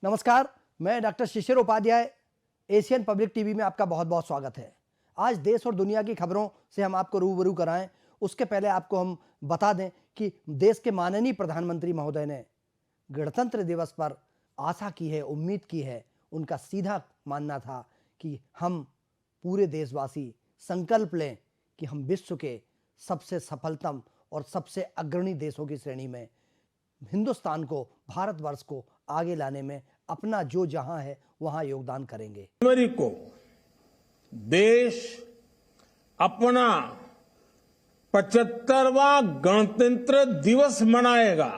नमस्कार, मैं डॉक्टर शिशिर Upadhyay. Asian public TV में आपका बहुत बहुत स्वागत है। आज देश और दुनिया की खबरों से हम आपको रूबरू कराएं, उसके पहले आपको हम बता दें कि देश के माननीय प्रधानमंत्री महोदय ने गणतंत्र दिवस पर आशा की है, उम्मीद की है। उनका सीधा मानना था कि हम पूरे देशवासी संकल्प लें कि हम विश्व के सबसे सफलतम और सबसे अग्रणी देशों की श्रेणी में हिंदुस्तान को, भारतवर्ष को आगे लाने में अपना जो जहां है वहां योगदान करेंगे। जनवरी को देश अपना 75वां गणतंत्र दिवस मनाएगा।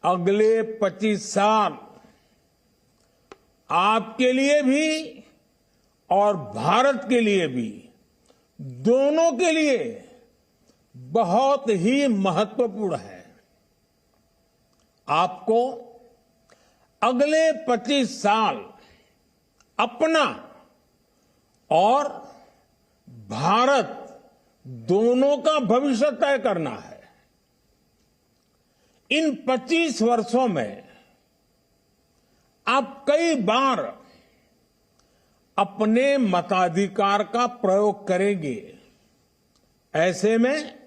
अगले 25 साल आपके लिए भी और भारत के लिए भी, दोनों के लिए बहुत ही महत्वपूर्ण है। आपको अगले 25 साल अपना और भारत दोनों का भविष्य तय करना है। इन 25 वर्षों में आप कई बार अपने मताधिकार का प्रयोग करेंगे। ऐसे में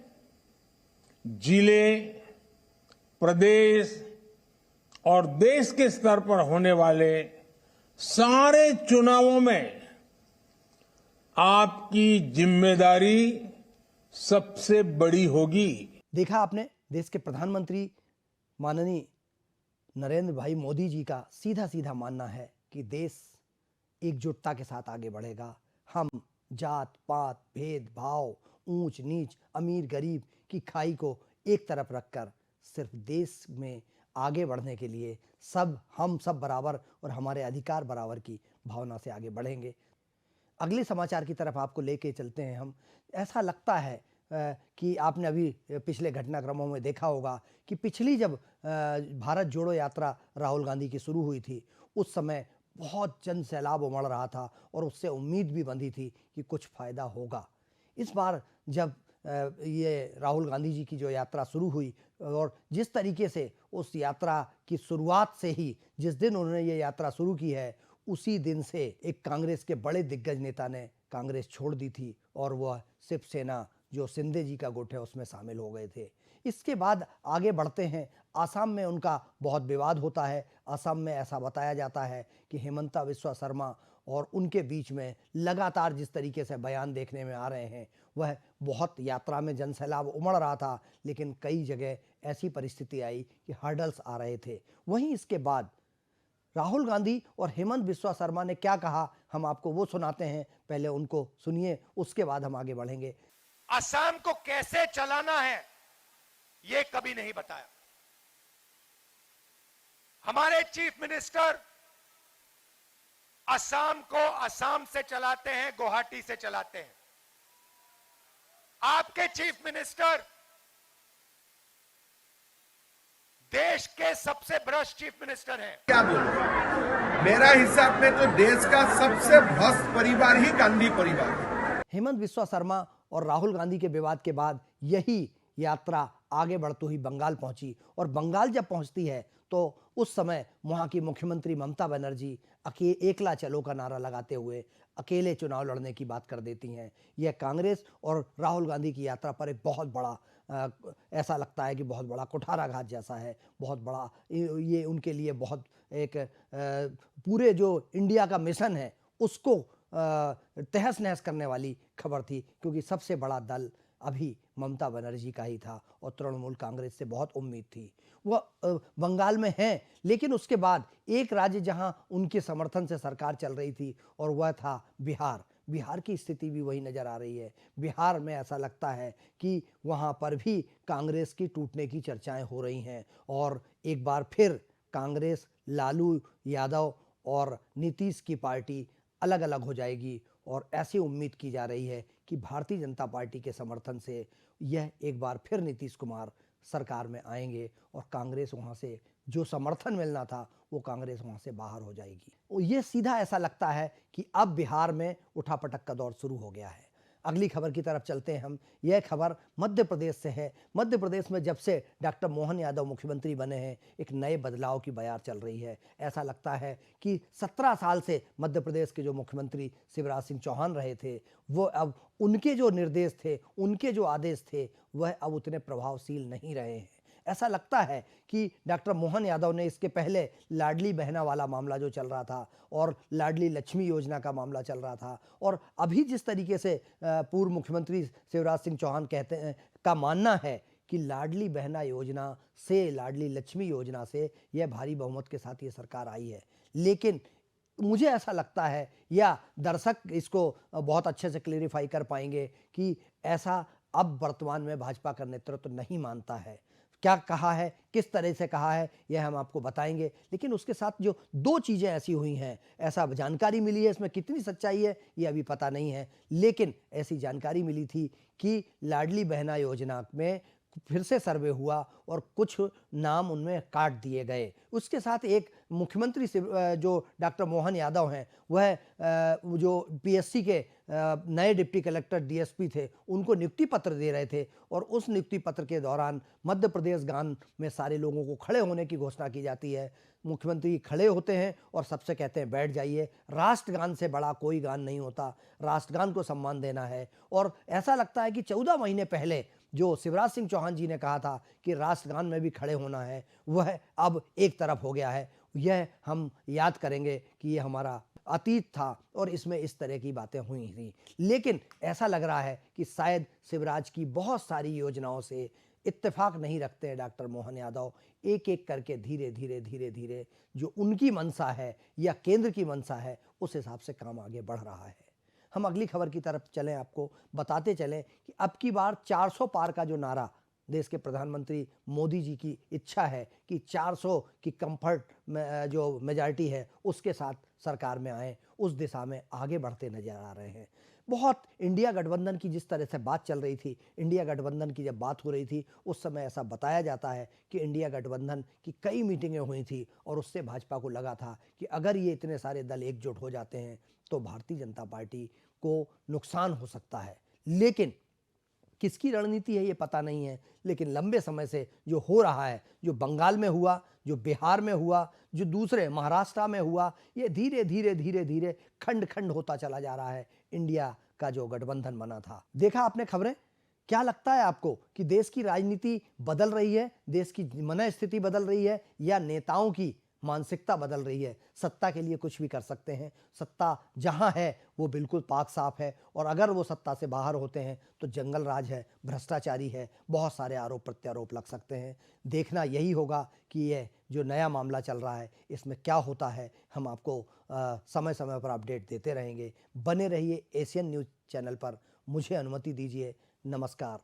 जिले, प्रदेश और देश के स्तर पर होने वाले सारे चुनावों में आपकी जिम्मेदारी सबसे बड़ी होगी। देखा आपने, देश के प्रधानमंत्री माननीय नरेंद्र भाई मोदी जी का सीधा सीधा मानना है कि देश एकजुटता के साथ आगे बढ़ेगा। हम जात पात, भेदभाव, ऊंच नीच, अमीर गरीब की खाई को एक तरफ रखकर सिर्फ देश में आगे बढ़ने के लिए हम सब बराबर और हमारे अधिकार बराबर की भावना से आगे बढ़ेंगे। अगले समाचार की तरफ आपको लेके चलते हैं हम। ऐसा लगता है कि आपने अभी पिछले घटनाक्रमों में देखा होगा कि पिछली जब भारत जोड़ो यात्रा राहुल गांधी की शुरू हुई थी, उस समय बहुत जन सैलाब उमड़ रहा था और उससे उम्मीद भी बंधी थी कि कुछ फायदा होगा। इस बार जब ये राहुल गांधी जी की जो यात्रा शुरू हुई और जिस तरीके से उस यात्रा की शुरुआत से ही, जिस दिन उन्होंने ये यात्रा शुरू की है, उसी दिन से एक कांग्रेस के बड़े दिग्गज नेता ने कांग्रेस छोड़ दी थी और वह शिवसेना, जो शिंदे जी का गुट है, उसमें शामिल हो गए थे। इसके बाद आगे बढ़ते हैं। आसाम में उनका बहुत विवाद होता है। असम में ऐसा बताया जाता है कि हेमंता बिस्वा शर्मा और उनके बीच में लगातार जिस तरीके से बयान देखने में आ रहे हैं, वह बहुत यात्रा में जनसैलाब उमड़ रहा था, लेकिन कई जगह ऐसी परिस्थिति आई कि हर्डल्स आ रहे थे। वहीं इसके बाद राहुल गांधी और हेमंत बिस्वा शर्मा ने क्या कहा, हम आपको वो सुनाते हैं। पहले उनको सुनिए, उसके बाद हम आगे बढ़ेंगे। असम को कैसे चलाना है ये कभी नहीं बताया। हमारे चीफ मिनिस्टर असम को असम से चलाते हैं, गुवाहाटी से चलाते हैं। आपके चीफ मिनिस्टर देश के सबसे भ्रष्ट चीफ मिनिस्टर हैं। क्या बोलूं, मेरा हिसाब में तो देश का सबसे भ्रष्ट परिवार ही गांधी परिवार है। हेमंत बिस्वा शर्मा और राहुल गांधी के विवाद के बाद यही यात्रा आगे बढ़ती हुई बंगाल पहुंची और बंगाल जब पहुंचती है तो उस समय वहां की मुख्यमंत्री ममता बनर्जी एकला चलो का नारा लगाते हुए अकेले चुनाव लड़ने की बात कर देती हैं। यह कांग्रेस और राहुल गांधी की यात्रा पर एक बहुत बड़ा ऐसा लगता है कि बहुत बड़ा कुठाराघात जैसा है, बहुत बड़ा ये उनके लिए बहुत एक पूरे जो इंडिया का मिशन है उसको तहस नहस करने वाली खबर थी, क्योंकि सबसे बड़ा दल अभी ममता बनर्जी का ही था और तृणमूल कांग्रेस से बहुत उम्मीद थी। वह बंगाल में हैं, लेकिन उसके बाद एक राज्य जहां उनके समर्थन से सरकार चल रही थी और वह था बिहार। बिहार की स्थिति भी वही नज़र आ रही है। बिहार में ऐसा लगता है कि वहां पर भी कांग्रेस की टूटने की चर्चाएं हो रही हैं और एक बार फिर कांग्रेस, लालू यादव और नीतीश की पार्टी अलग अलग हो जाएगी और ऐसी उम्मीद की जा रही है कि भारतीय जनता पार्टी के समर्थन से यह एक बार फिर नीतीश कुमार सरकार में आएंगे और कांग्रेस वहां से जो समर्थन मिलना था वो कांग्रेस वहां से बाहर हो जाएगी। और ये सीधा ऐसा लगता है कि अब बिहार में उठापटक का दौर शुरू हो गया है। अगली खबर की तरफ चलते हैं हम। यह खबर मध्य प्रदेश से है। मध्य प्रदेश में जब से डॉक्टर मोहन यादव मुख्यमंत्री बने हैं, एक नए बदलाव की बयार चल रही है। ऐसा लगता है कि 17 साल से मध्य प्रदेश के जो मुख्यमंत्री शिवराज सिंह चौहान रहे थे, वो अब उनके जो निर्देश थे, उनके जो आदेश थे, वह अब उतने प्रभावशील नहीं रहे हैं। ऐसा लगता है कि डॉक्टर मोहन यादव ने इसके पहले लाडली बहना वाला मामला जो चल रहा था और लाडली लक्ष्मी योजना का मामला चल रहा था, और अभी जिस तरीके से पूर्व मुख्यमंत्री शिवराज सिंह चौहान कहते हैं का मानना है कि लाडली बहना योजना से, लाडली लक्ष्मी योजना से यह भारी बहुमत के साथ ये सरकार आई है। लेकिन मुझे ऐसा लगता है, या दर्शक इसको बहुत अच्छे से क्लेरिफाई कर पाएंगे, कि ऐसा अब वर्तमान में भाजपा का नेतृत्व नहीं मानता है। क्या कहा है, किस तरह से कहा है, यह हम आपको बताएंगे। लेकिन उसके साथ जो दो चीज़ें ऐसी हुई हैं, ऐसा जानकारी मिली है, इसमें कितनी सच्चाई है ये अभी पता नहीं है, लेकिन ऐसी जानकारी मिली थी कि लाडली बहना योजना में फिर से सर्वे हुआ और कुछ नाम उनमें काट दिए गए। उसके साथ एक मुख्यमंत्री से जो डॉक्टर मोहन यादव हैं, वह जो पीएससी के नए डिप्टी कलेक्टर डीएसपी थे, उनको नियुक्ति पत्र दे रहे थे, और उस नियुक्ति पत्र के दौरान मध्य प्रदेश गान में सारे लोगों को खड़े होने की घोषणा की जाती है। मुख्यमंत्री खड़े होते हैं और सबसे कहते हैं बैठ जाइए। राष्ट्रगान से बड़ा कोई गान नहीं होता, राष्ट्रगान को सम्मान देना है। और ऐसा लगता है कि 14 महीने पहले जो शिवराज सिंह चौहान जी ने कहा था कि राष्ट्रगान में भी खड़े होना है, वह अब एक तरफ हो गया है। यह हम याद करेंगे कि ये हमारा अतीत था और इसमें इस तरह की बातें हुई थी। लेकिन ऐसा लग रहा है कि शायद शिवराज की बहुत सारी योजनाओं से इत्तेफाक नहीं रखते हैं डॉक्टर मोहन यादव। एक एक करके धीरे धीरे धीरे धीरे जो उनकी मंशा है या केंद्र की मंशा है, उस हिसाब से काम आगे बढ़ रहा है। हम अगली खबर की तरफ चलें, आपको बताते चलें कि अब की बार 400 पार का जो नारा देश के प्रधानमंत्री मोदी जी की इच्छा है कि 400 की कंफर्ट में जो मेजॉरिटी है उसके साथ सरकार में आए, उस दिशा में आगे बढ़ते नजर आ रहे हैं। बहुत इंडिया गठबंधन की जिस तरह से बात चल रही थी, इंडिया गठबंधन की जब बात हो रही थी, उस समय ऐसा बताया जाता है कि इंडिया गठबंधन की कई मीटिंगें हुई थी और उससे भाजपा को लगा था कि अगर ये इतने सारे दल एकजुट हो जाते हैं तो भारतीय जनता पार्टी को नुकसान हो सकता है। लेकिन किसकी रणनीति है ये पता नहीं है, लेकिन लंबे समय से जो हो रहा है, जो बंगाल में हुआ, जो बिहार में हुआ, जो दूसरे महाराष्ट्र में हुआ, ये धीरे धीरे धीरे धीरे खंड खंड होता चला जा रहा है। इंडिया का जो गठबंधन बना था, देखा आपने खबरें। क्या लगता है आपको कि देश की राजनीति बदल रही है, देश की मनस्थिति बदल रही है, या नेताओं की मानसिकता बदल रही है? सत्ता के लिए कुछ भी कर सकते हैं, सत्ता जहां है वो बिल्कुल पाक साफ है, और अगर वो सत्ता से बाहर होते हैं तो जंगल राज है, भ्रष्टाचारी है, बहुत सारे आरोप प्रत्यारोप लग सकते हैं। देखना यही होगा कि ये जो नया मामला चल रहा है इसमें क्या होता है। हम आपको समय समय पर अपडेट देते रहेंगे। बने रहिए एशियन न्यूज़ चैनल पर। मुझे अनुमति दीजिए। नमस्कार।